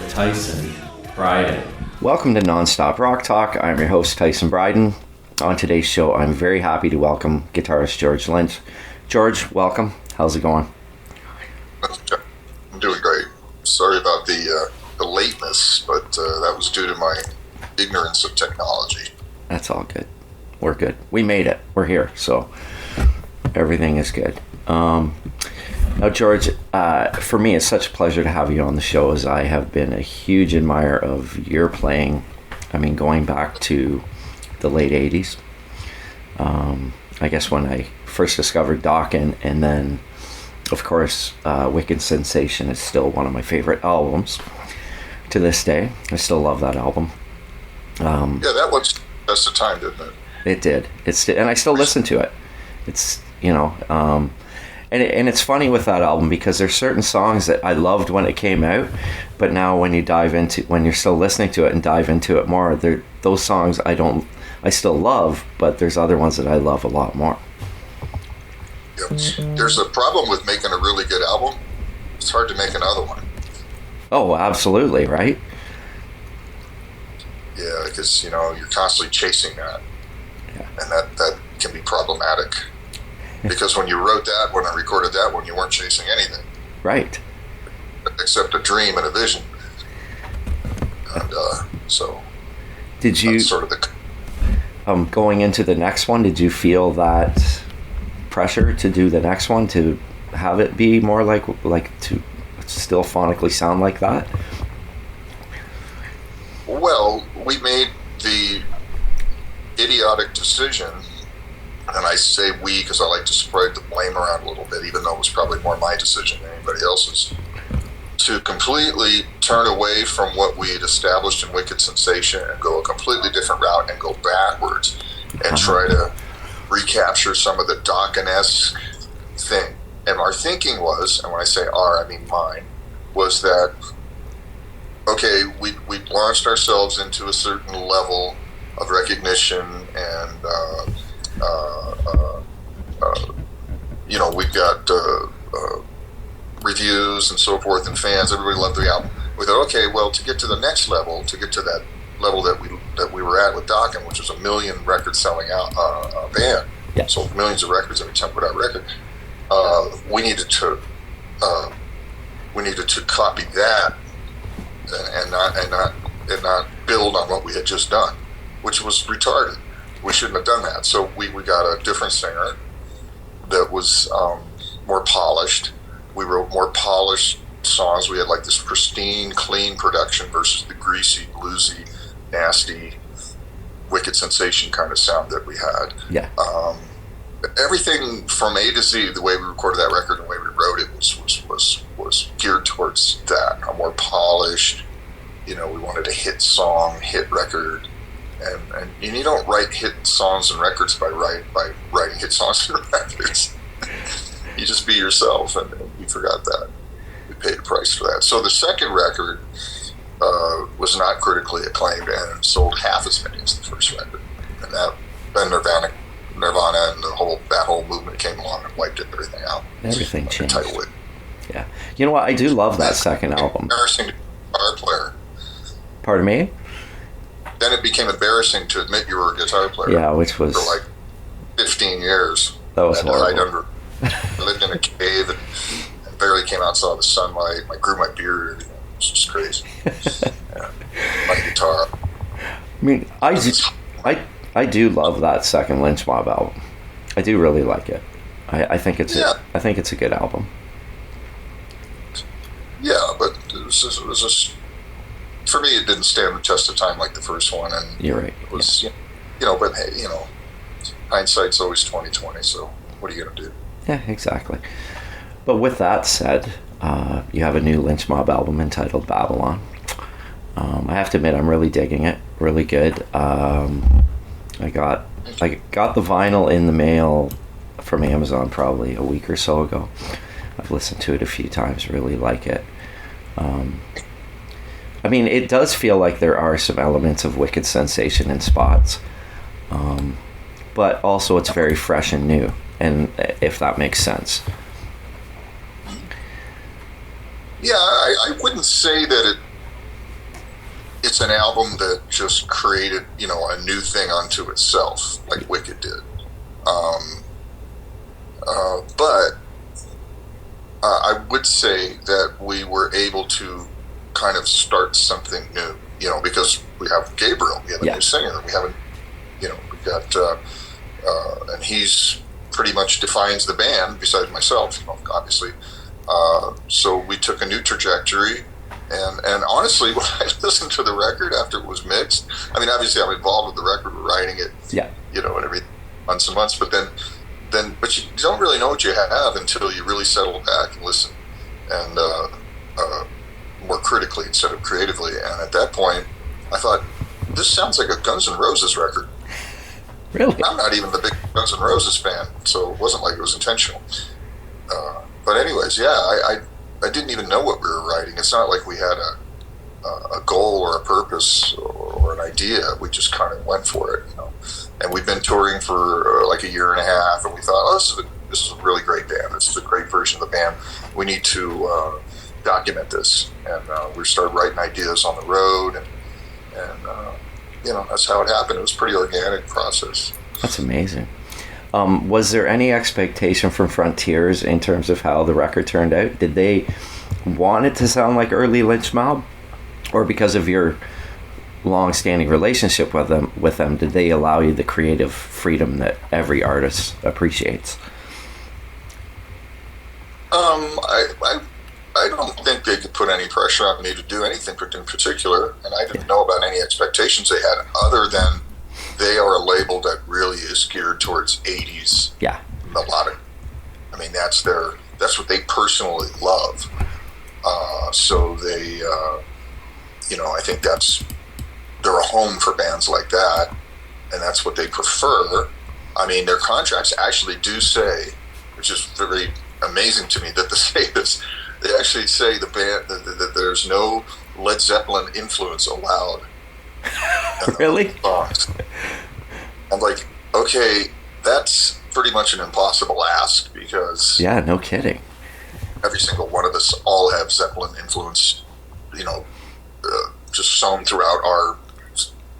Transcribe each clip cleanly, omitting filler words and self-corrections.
with Tyson Bryden. Welcome to Nonstop Rock Talk. I'm your host, Tyson Bryden. On today's show, I'm very happy to welcome guitarist George Lynch. George, welcome. How's it going? I'm doing great. Sorry about the lateness, but that was due to my ignorance of technology. That's all good. We're good. We made it. We're here, so everything is good. Now, George, for me, it's such a pleasure to have you on the show, as I have been a huge admirer of your playing. I mean, going back to the late 80s. I guess when I first discovered Dokken, and then, of course, Wicked Sensation is still one of my favorite albums to this day. I still love that album. Yeah, that was best of time, didn't it? It did. And I still listen to it. It's, you know, and it's funny with that album, because there's certain songs that I loved when it came out, but now when you're still listening to it and dive into it more, those songs I still love, but there's other ones that I love a lot more. Yep. There's a problem with making a really good album. It's hard to make another one. Oh, absolutely, right? Yeah, because, you know, you're constantly chasing that. Yeah. And that can be problematic. Because when you wrote that, when I recorded that one, you weren't chasing anything. Right. Except a dream and a vision. And so... Did you... Sort of the... going into the next one, did you feel that pressure to do the next one, to have it be more like to still phonically sound like that? Well, we made the idiotic decision, and I say we because I like to spread the blame around a little bit, even though it was probably more my decision than anybody else's, to completely turn away from what we had established in Wicked Sensation and go a completely different route and go backwards and try to recapture some of the Dokken-esque thing. And our thinking was, and when I say our, I mean mine, was that, okay, we launched ourselves into a certain level of recognition, and you know, we've got reviews and so forth, and fans. Everybody loved the album. We thought, okay, well, to get to the next level, to get to that level that we were at with Dokken, which was a million record selling out band, sold millions of records every time we put out a record. We needed to copy that and not build on what we had just done, which was retarded. We shouldn't have done that. So we got a different singer that was more polished. We wrote more polished songs. We had like this pristine, clean production versus the greasy, bluesy, nasty, Wicked Sensation kind of sound that we had. Yeah. Everything from A to Z, the way we recorded that record and the way we wrote it was geared towards that. A more polished, you know, we wanted a hit song, hit record. And you don't write hit songs and records by writing hit songs and records. You just be yourself, and we forgot that. We paid a price for that. So the second record was not critically acclaimed and sold half as many as the first record. And then Nirvana and that whole movement came along and wiped everything out. Everything changed. Title it. Yeah. You know what? I do love that second album. Embarrassing to be a guitar player. Pardon me? Then it became embarrassing to admit you were a guitar player. Yeah, which was... For like 15 years. That was horrible. I lived in a cave and barely came out and saw the sunlight. I grew my beard. It was just crazy. Yeah. My guitar. I mean, I do love that second Lynch Mob album. I do really like it. I think it's a good album. Yeah, but it was just for me, it didn't stand the test of time like the first one, and you're right. It was, you know, but hey, you know, hindsight's always 20/20. So what are you gonna do? Yeah, exactly. But with that said, you have a new Lynch Mob album entitled Babylon. I have to admit, I'm really digging it. Really good. I got the vinyl in the mail from Amazon probably a week or so ago. I've listened to it a few times. Really like it. I mean, it does feel like there are some elements of Wicked Sensation in spots, but also it's very fresh and new, and if that makes sense. Yeah, I wouldn't say that it's an album that just created, a new thing unto itself, like Wicked did. But I would say that we were able to kind of start something new, because we have Gabriel, we have a new singer, we have we've got, and he's pretty much defines the band besides myself, obviously. So we took a new trajectory. And honestly, when I listened to the record after it was mixed, I mean, obviously I'm involved with the record, we're writing it, and everything, months and months, but but you don't really know what you have until you really settle back and listen, and more critically instead of creatively. And at that point, I thought, this sounds like a Guns N' Roses record. Really? I'm not even the big Guns N' Roses fan, so it wasn't like it was intentional. But anyways, I didn't even know what we were writing. It's not like we had a goal or a purpose or an idea. We just kind of went for it, And we've been touring for like a year and a half, and we thought, this is a really great band. This is a great version of the band. We need to document this. And we started writing ideas on the road, and that's how it happened. It was a pretty organic process. That's amazing. Was there any expectation from Frontiers in terms of how the record turned out? Did they want it to sound like early Lynch Mob? Or because of your long-standing relationship with them, did they allow you the creative freedom that every artist appreciates? I don't think they could put any pressure on me to do anything in particular, and I didn't know about any expectations they had other than they are a label that really is geared towards 80s melodic. I mean, that's what they personally love. So they, I think they're a home for bands like that, and that's what they prefer. I mean, their contracts actually do say, which is very amazing to me that they say this, they actually say the band that there's no Led Zeppelin influence allowed. Really? Songs. I'm like, okay, that's pretty much an impossible ask, because no kidding. Every single one of us all have Zeppelin influence, just sown throughout our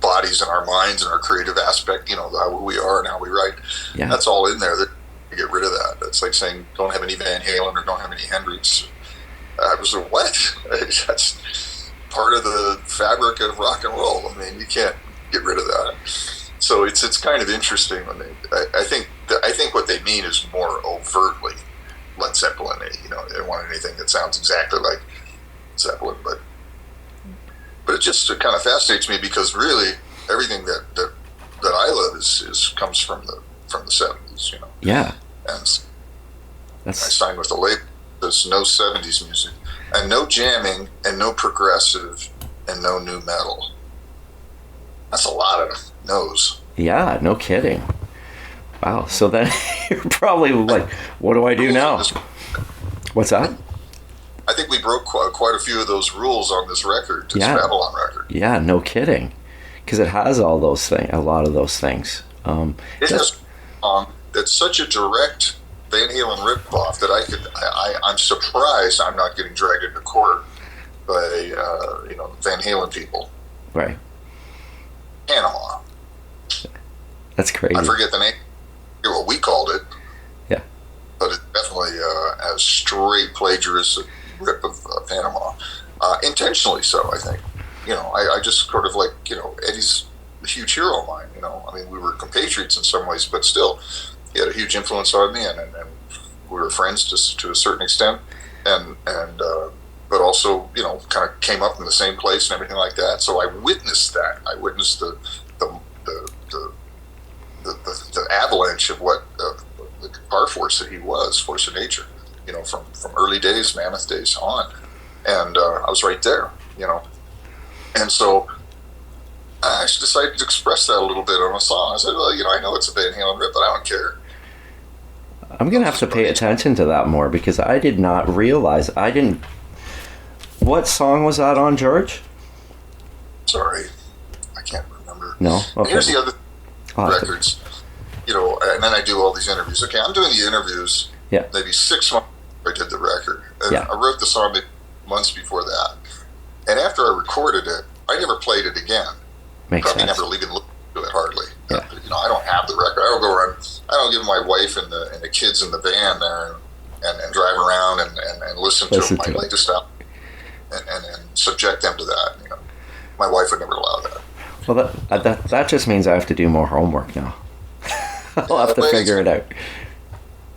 bodies and our minds and our creative aspect, how we are and how we write. Yeah. That's all in there. That you get rid of that. It's like saying don't have any Van Halen or don't have any Hendrix. I was like, what? That's part of the fabric of rock and roll. I mean, you can't get rid of that. So it's kind of interesting when I think what they mean is more overtly Led Zeppelin. They don't want anything that sounds exactly like Zeppelin, but it just kind of fascinates me, because really everything that I love is comes from the 70s. Yeah. And I signed with a label. There's no 70s music, and no jamming, and no progressive, and no new metal. That's a lot of no's. Yeah, no kidding. Wow. So then you're probably like, what do I do now? What's that? I think we broke quite a few of those rules on this record, this Babylon record. Yeah, no kidding. Because it has all those things, a lot of those things. It has that's such a direct Van Halen ripoff that I'm surprised I'm not getting dragged into court by Van Halen people. Right. Panama. That's crazy. I forget the name. What we called it. Yeah. But it's definitely a straight plagiaristic rip of Panama. Intentionally so, I think. I just sort of like, Eddie's a huge hero of mine, I mean, we were compatriots in some ways, but still, he had a huge influence on me, and we were friends to a certain extent, and but also, kind of came up in the same place and everything like that. So I witnessed that. I witnessed the avalanche of what the guitar force that he was, force of nature, from early days, Mammoth days on, and I was right there, and so I decided to express that a little bit on a song. I said, well, I know it's a Van Halen rip, but I don't care. I'm going to have to pay attention to that more, because I did not realize. What song was that on, George? Sorry. I can't remember. No? Okay. And here's the other records. And then I do all these interviews. Okay, I'm doing the interviews maybe 6 months before I did the record. And I wrote the song months before that. And after I recorded it, I I never played it again. Makes Probably sense. never even looked to it hardly. Yeah. I don't have the record. I don't go around. I don't give my wife and the kids in the van there and drive around and listen to my latest album and subject them to that. My wife would never allow that. Well, that just means I have to do more homework now. I'll have to figure it out.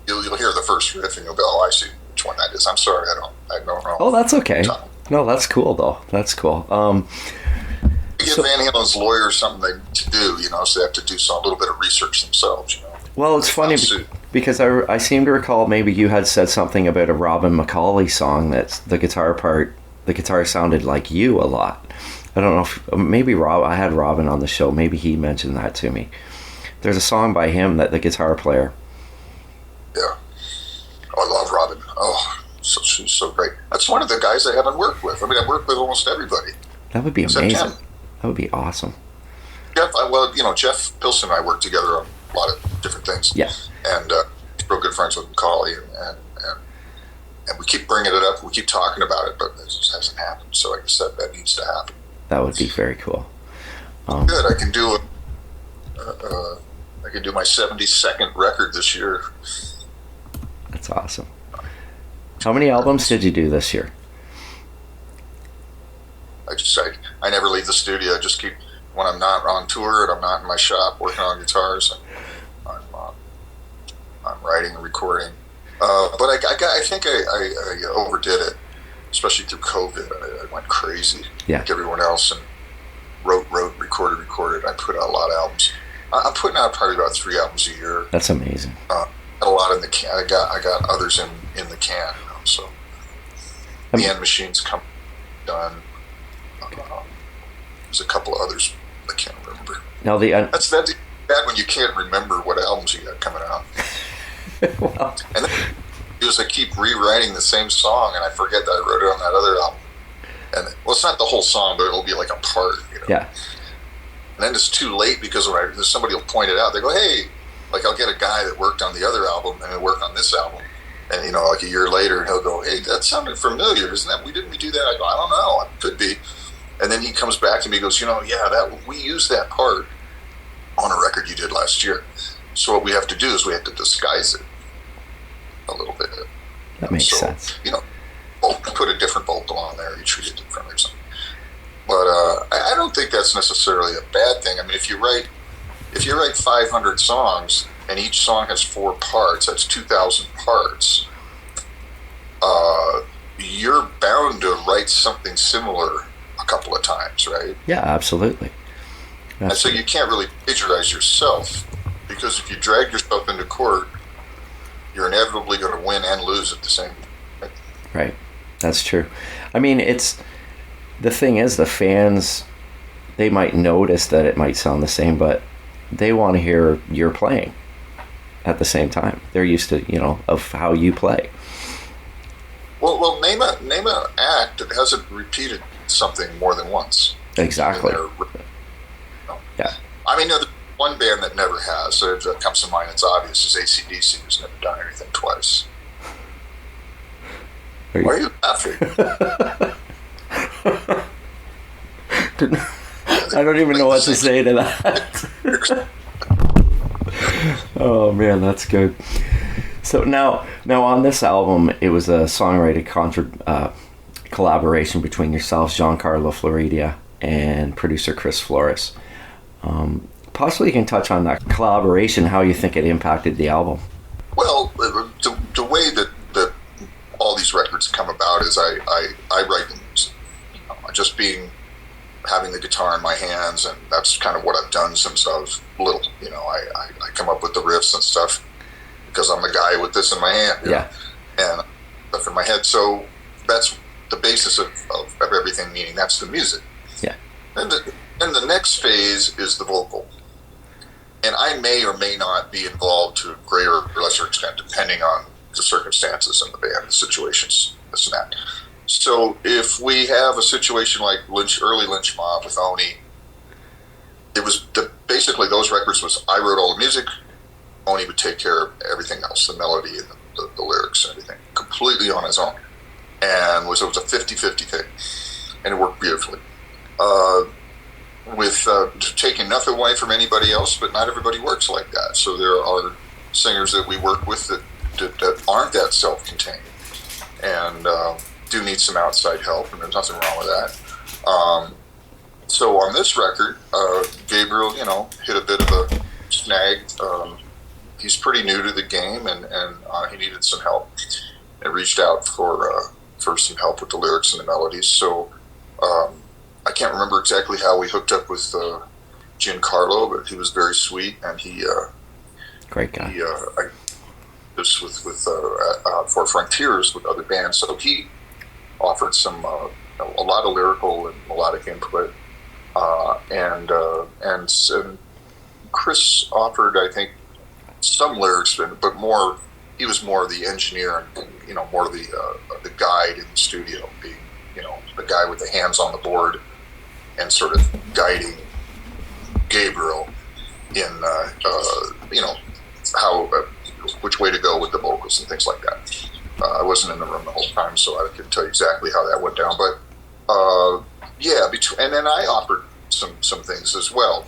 You'll hear the first riff and you'll go, "Oh, I see which one that is." I'm sorry, I don't know. Oh, that's okay. No, that's cool though. That's cool. Give Van Halen's lawyers something to do, so they have to do a little bit of research themselves. Well, it's funny because I seem to recall maybe you had said something about a Robin McAuley song that's the guitar sounded like you a lot. I don't know if maybe I had Robin on the show. Maybe he mentioned that to me. There's a song by him that the guitar player. Yeah. Oh, I love Robin. Oh, she's so great. That's one of the guys I haven't worked with. I mean, I've worked with almost everybody. That would be amazing. That would be awesome. Jeff Pilson and I worked together on a lot of different things. Yeah. And real good friends with Macaulay, and we keep bringing it up. We keep talking about it, but it just hasn't happened. So I guess that needs to happen. That would be very cool. Good. I can do my 72nd record this year. That's awesome. How many albums did you do this year? I never leave the studio. I just keep, when I'm not on tour and I'm not in my shop working on guitars, and I'm writing and recording. But I think I overdid it, especially through COVID. I went crazy, like everyone else, and wrote, recorded. I put out a lot of albums. I'm putting out probably about 3 albums a year. That's amazing. Got a lot in the can. I got others in the can. So the end machine's done. There's a couple of others I can't remember. Now that's bad when you can't remember what albums you got coming out. Well, and then I keep rewriting the same song, and I forget that I wrote it on that other album. And it's not the whole song, but it'll be like a part. Yeah. And then it's too late because when somebody will point it out, they go, "Hey," like I'll get a guy that worked on the other album and he'll work on this album, and like a year later he'll go, "Hey, that sounded familiar, isn't that? Didn't we do that?" I go, "I don't know, it could be." And then he comes back to me and goes, that we used that part on a record you did last year. So what we have to do is we have to disguise it a little bit. That makes sense. Put a different vocal on there, you treat it differently or something. But I don't think that's necessarily a bad thing. I mean, if you write 500 songs and each song has 4 parts, that's 2,000 parts. You're bound to write something similar a couple of times, right? Yeah, absolutely. And so you can't really plagiarize yourself, because if you drag yourself into court, you're inevitably going to win and lose at the same time. Right. That's true. I mean, the thing is, the fans, they might notice that it might sound the same, but they want to hear your playing at the same time. They're used to, of how you play. Well, name an act that hasn't repeated something more than once. Exactly. Yeah. I mean, there's one band that never has, so that comes to mind, it's obvious, is AC/DC, who's never done anything twice. Why are you laughing? I don't even know what to say to that. Oh man, that's good. So now on this album, it was a songwriting collaboration between yourselves, Giancarlo Floridia, and producer Chris Flores. Possibly you can touch on that collaboration, how you think it impacted the album. Well, the way that all these records come about is I write them, just having the guitar in my hands, and that's kind of what I've done since I was little. I come up with the riffs and stuff because I'm a guy with this in my hand, and stuff in my head. So that's the basis of everything, meaning that's the music. Yeah. And the next phase is the vocal. And I may or may not be involved to a greater or lesser extent, depending on the circumstances in the band, the situations, this and that. So if we have a situation like early Lynch Mob with Oni, it was basically those records was I wrote all the music, Oni would take care of everything else, the melody and the lyrics and everything, completely on his own. And it was a 50-50 thing, and it worked beautifully. taking nothing away from anybody else, but not everybody works like that. So there are singers that we work with that aren't that self-contained and do need some outside help, and there's nothing wrong with that. So on this record, Gabriel, hit a bit of a snag. He's pretty new to the game, and he needed some help. And reached out for some help with the lyrics and the melodies. So I can't remember exactly how we hooked up with Giancarlo, but he was very sweet, and he great guy. I this with for Frontiers with other bands, so he offered some a lot of lyrical and melodic input, and Chris offered, I think, some lyrics, but more. He was more the engineer and more the guide in the studio, being the guy with the hands on the board and sort of guiding Gabriel in how which way to go with the vocals and things like that. I wasn't in the room the whole time, so I couldn't tell you exactly how that went down. But and then I offered some things as well.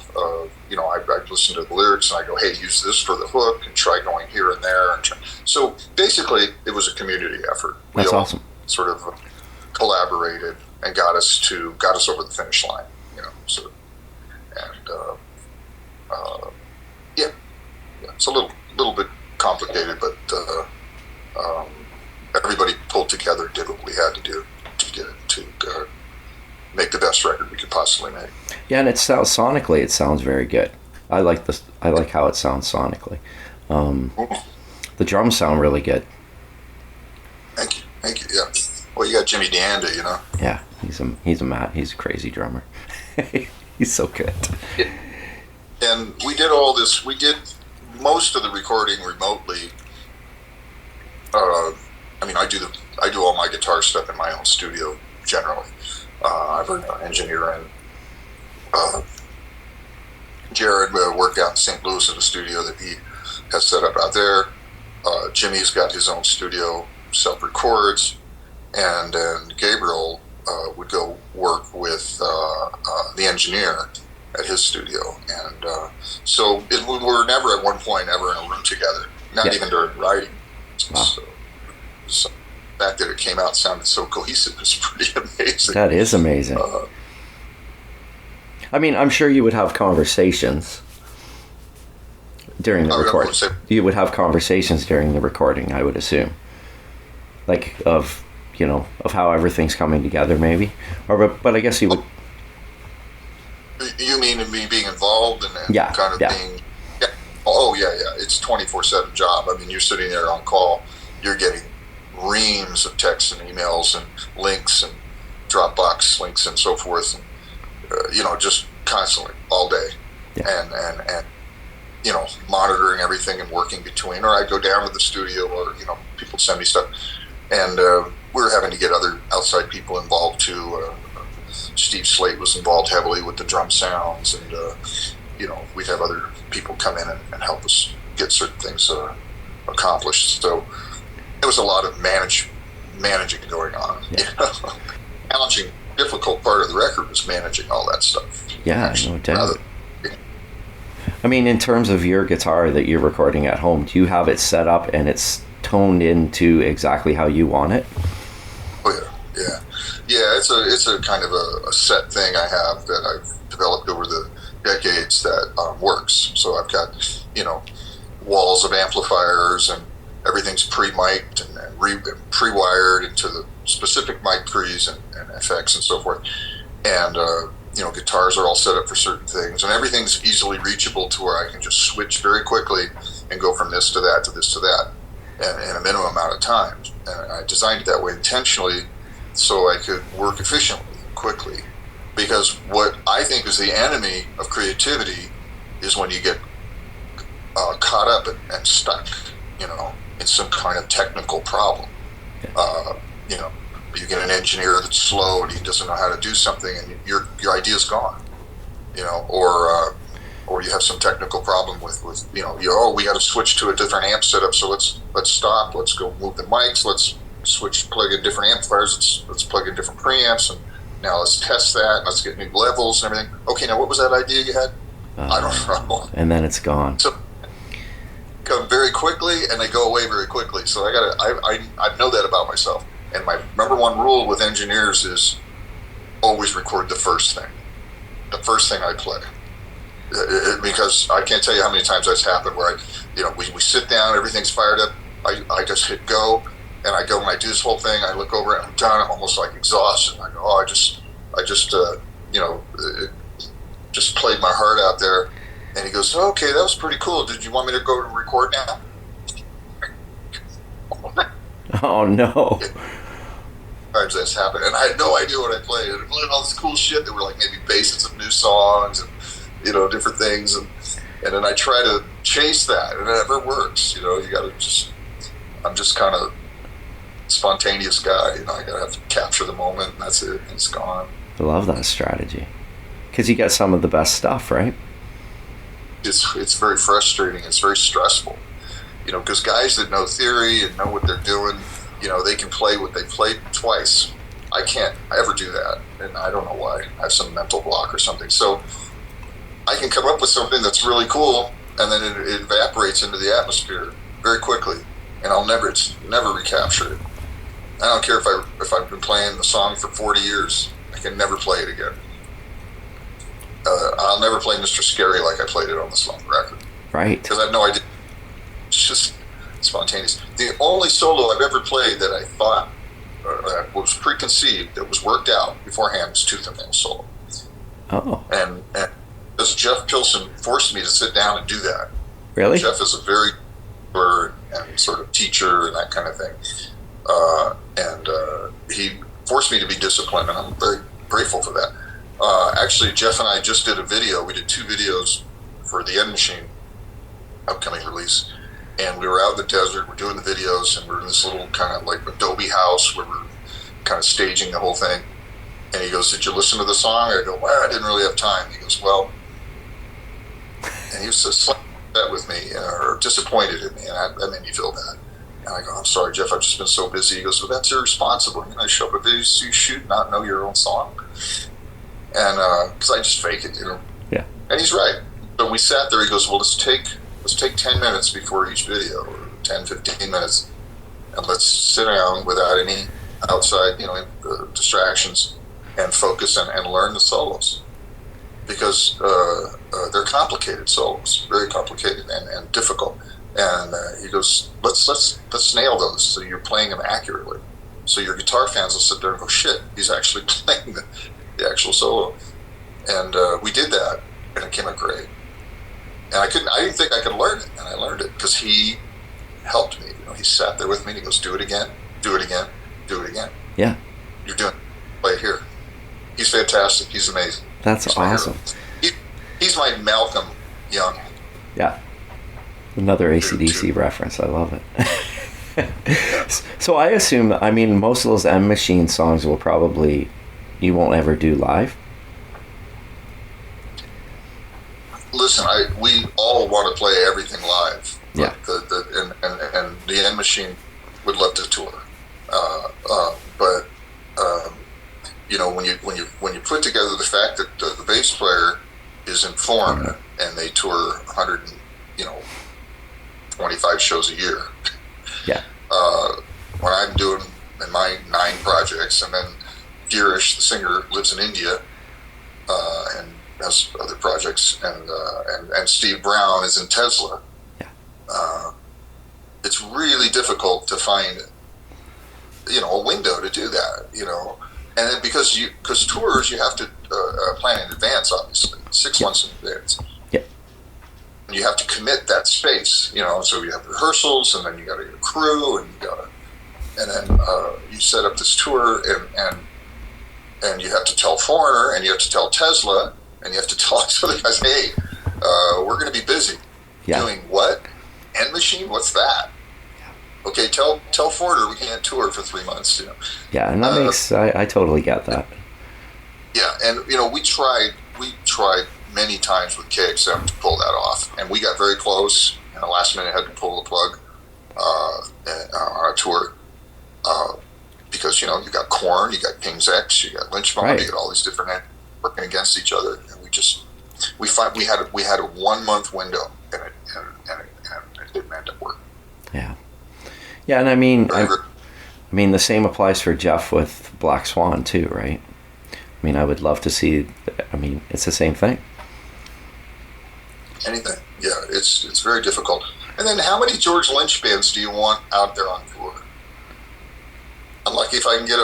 I'd listen to the lyrics and I go, hey, use this for the hook and try going here and there. So basically, it was a community effort. That's we all awesome. Sort of collaborated and got us over the finish line. So and it's a little bit complicated, but everybody pulled together, did what we had to do to get it to make the best record we could possibly make. Yeah, and it sounds sonically. It sounds very good. I like this. I like how it sounds sonically. The drums sound really good. Thank you. Yeah. Well, you got Jimmy DeAnda, Yeah, he's a crazy drummer. He's so good. Yeah. And we did all this. We did most of the recording remotely. I do all my guitar stuff in my own studio generally. I've an engineer in. Jared worked out in St. Louis at a studio that he has set up out there. Jimmy's got his own studio, self-records, and then Gabriel would go work with the engineer at his studio. And so we were never at one point ever in a room together, not even during writing. Wow. So the fact that it came out and sounded so cohesive is pretty amazing. That is amazing. I'm sure you would have conversations during the recording. You would have conversations during the recording, I would assume. Like of how everything's coming together, maybe. But I guess you would. You mean me being involved and being? Yeah. Oh yeah. It's 24/7 job. You're sitting there on call. You're getting reams of texts and emails and links and Dropbox links and so forth. And, just constantly all day, and monitoring everything and working between. Or I go down to the studio, or people send me stuff, and we're having to get other outside people involved too. Steve Slate was involved heavily with the drum sounds, and we'd have other people come in and help us get certain things accomplished. So there was a lot of managing going on. Challenging, difficult part of the record was managing all that stuff. Yeah, no doubt. In terms of your guitar that you're recording at home, do you have it set up and it's toned into exactly how you want it? Oh yeah. It's a kind of a set thing I have that I've developed over the decades that works. So I've got walls of amplifiers, and everything's pre-mic'd and pre-wired into the specific mic pre's and effects and so forth. And guitars are all set up for certain things, and everything's easily reachable to where I can just switch very quickly and go from this to that to this to that in a minimum amount of time. And I designed it that way intentionally so I could work efficiently, quickly. Because what I think is the enemy of creativity is when you get caught up and stuck, in some kind of technical problem. You get an engineer that's slow and he doesn't know how to do something, and your idea's gone. Or you have some technical problem with we got to switch to a different amp setup, so let's stop, let's go move the mics, let's plug in different amplifiers, let's plug in different preamps, and Now let's test that. Let's get new levels and everything. Okay, now what was that idea you had? I don't know. And then it's gone. So come very quickly, and they go away very quickly. So I know that about myself. And my number one rule with engineers is always record the first thing I play. Because I can't tell you how many times that's happened where we sit down, everything's fired up. I just hit go, and I go, when I do this whole thing, I look over and I'm done. I'm almost like exhausted. I go, I just played my heart out there. And he goes, okay, that was pretty cool. Did you want me to go to record now? Oh, no. Times that's happened. And I had no idea what I played. I played all this cool shit that were like maybe bases of new songs and, different things. And then I try to chase that, and it never works. You got to I'm just kind of spontaneous guy. I got to have to capture the moment, and that's it. And it's gone. I love that strategy. Because you get some of the best stuff, right? It's very frustrating. It's very stressful, because guys that know theory and know what they're doing, they can play what they played twice. I can't ever do that, and I don't know why. I have some mental block or something. So I can come up with something that's really cool, and then it evaporates into the atmosphere very quickly, and it's never recaptured it. I don't care if I've been playing the song for 40 years. I can never play it again. I'll never play Mr. Scary like I played it on this long record. Right. Because I have no idea. It's just spontaneous. The only solo I've ever played that I thought was preconceived, that was worked out beforehand, was Tooth and Nail solo. Oh. And because Jeff Pilson forced me to sit down and do that. Really? Jeff is a very and sort of teacher and that kind of thing. He forced me to be disciplined, and I'm very grateful for that. Actually, Jeff and I just did a video. We did 2 videos for the End Machine upcoming release. And we were out in the desert, we're doing the videos, and we're in this little kind of like Adobe house where we're kind of staging the whole thing. And he goes, did you listen to the song? I go, well, I didn't really have time. He goes, well, and he was so upset with me, or disappointed in me, and that made me feel bad. And I go, I'm sorry, Jeff, I've just been so busy. He goes, well, that's irresponsible. I show up at videos, you shoot, not know your own song. And because I just fake it, Yeah. And he's right. But we sat there. He goes, well, let's take 10 minutes before each video, or 10, 15 minutes, and let's sit down without any outside, distractions, and focus and learn the solos, because they're complicated solos, very complicated and difficult. And he goes, let's nail those so you're playing them accurately, so your guitar fans will sit there and go, shit, he's actually playing the actual solo. And we did that, and it came out great. And I didn't think I could learn it, and I learned it because he helped me. He sat there with me, and he goes, do it again, do it again, do it again. Yeah. You're doing it. Play it here. He's fantastic. He's amazing. That's awesome. He's my Malcolm Young. Yeah. Another AC/DC reference. I love it. So I assume, most of those End Machine songs you won't ever do live? Listen, we all want to play everything live. Yeah. And the End Machine would love to tour. But when you put together the fact that the bass player is in form, and they tour 125 shows a year. Yeah. When I'm doing in my 9 projects, and then Gearist, the singer, lives in India, and has other projects, and Steve Brown is in Tesla. Yeah. It's really difficult to find, a window to do that, and then because tours you have to plan in advance, obviously 6 months in advance. Yeah. And you have to commit that space, so you have rehearsals, and then you got to get a crew, and then you set up this tour, and you have to tell Foreigner, and you have to tell Tesla, and you have to tell other guys, hey, we're going to be busy. Yeah. Doing what? End Machine? What's that? Okay, tell Foreigner we can't tour for 3 months. Yeah, and that makes I totally get that. Yeah, and we tried many times with KXM to pull that off, and we got very close. And the last minute had to pull the plug on a tour. because you got Korn, you got King's X, you got Lynch Mob, Right. you got all these different acts working against each other, and we had a 1 month window, and it didn't end up working. Yeah. Yeah, and I mean, the same applies for Jeff with Black Swan too, right? I mean, I would love to see. I mean, it's the same thing. Anything, yeah, it's very difficult. And then, how many George Lynch bands do you want out there on tour? I'm lucky if I can get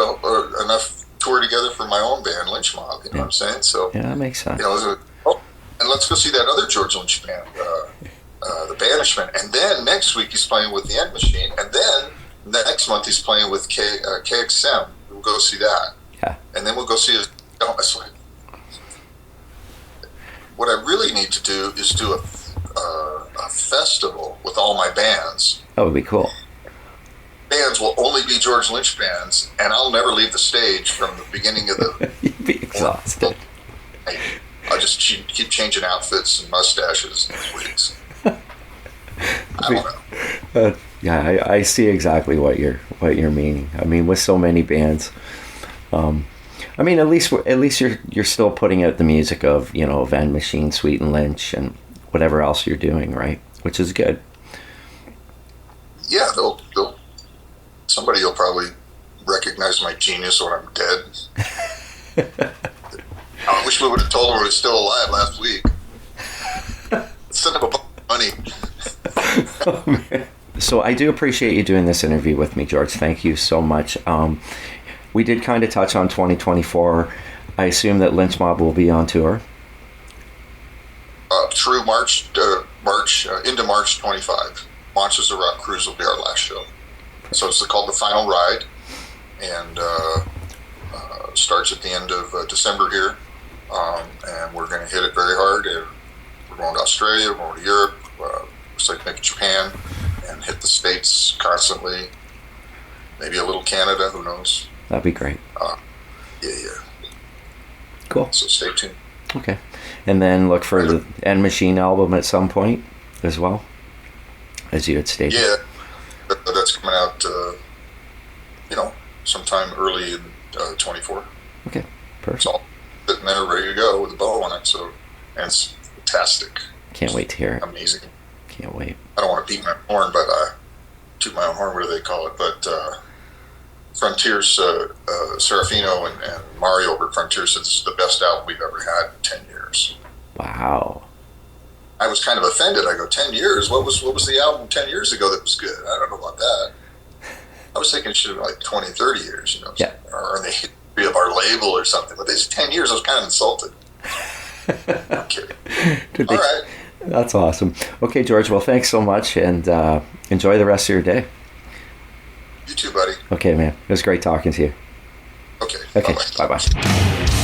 enough tour together for my own band, Lynch Mob. You know what I'm saying? So Yeah, that makes sense. And let's go see that other George Lynch band, The Banishment. And then next week he's playing with the End Machine. And then next month he's playing with KXM. We'll go see that. Yeah. And then we'll go see his. What I really need to do is do a festival with all my bands. That would be cool. Bands will only be George Lynch bands, and I'll never leave the stage from the beginning of the. You'd be exhausted. I'll just keep changing outfits and mustaches and wigs. I don't know. Yeah, I see exactly what you're meaning. I mean, with so many bands, I mean, at least you're still putting out the music of Van Machine, Sweet and Lynch, and whatever else you're doing, right? Which is good. Yeah, somebody will probably recognize my genius when I'm dead. I wish we would have told him he was still alive last week. Send him a bunch of money. Oh, man. So I do appreciate you doing this interview with me, George. Thank you so much. We did kind of touch on 2024. I assume that Lynch Mob will be on tour. Through into March 25. Monsters of Rock Cruise will be our last show. So it's called The Final Ride, and starts at the end of December here. And we're going to hit it very hard. And we're going to Australia, we're going to Europe, looks like maybe Japan, and hit the States constantly. Maybe a little Canada, who knows? That'd be great. Yeah. Cool. So stay tuned. Okay. And then look for the End Machine album at some point as well, as you had stated. Yeah, that's coming out, sometime early in 24. Okay, perfect. It's all sitting there ready to go with a bow on it, and it's fantastic. Can't wait to hear it. Amazing. Can't wait. I don't want to beat my horn, but toot my own horn, what do they call it? But Frontiers, Serafino and Mario over at Frontiers said this is the best album we've ever had in 10 years. Wow. I was kind of offended. I go, 10 years? What was the album 10 years ago that was good? I don't know about that. I was thinking it should have been like 20, 30 years, Yeah. Or the history of our label or something. But these 10 years, I was kind of insulted. I'm kidding. All right. That's awesome. Okay, George, well, thanks so much, and enjoy the rest of your day. You too, buddy. Okay, man. It was great talking to you. Okay. Okay, bye-bye.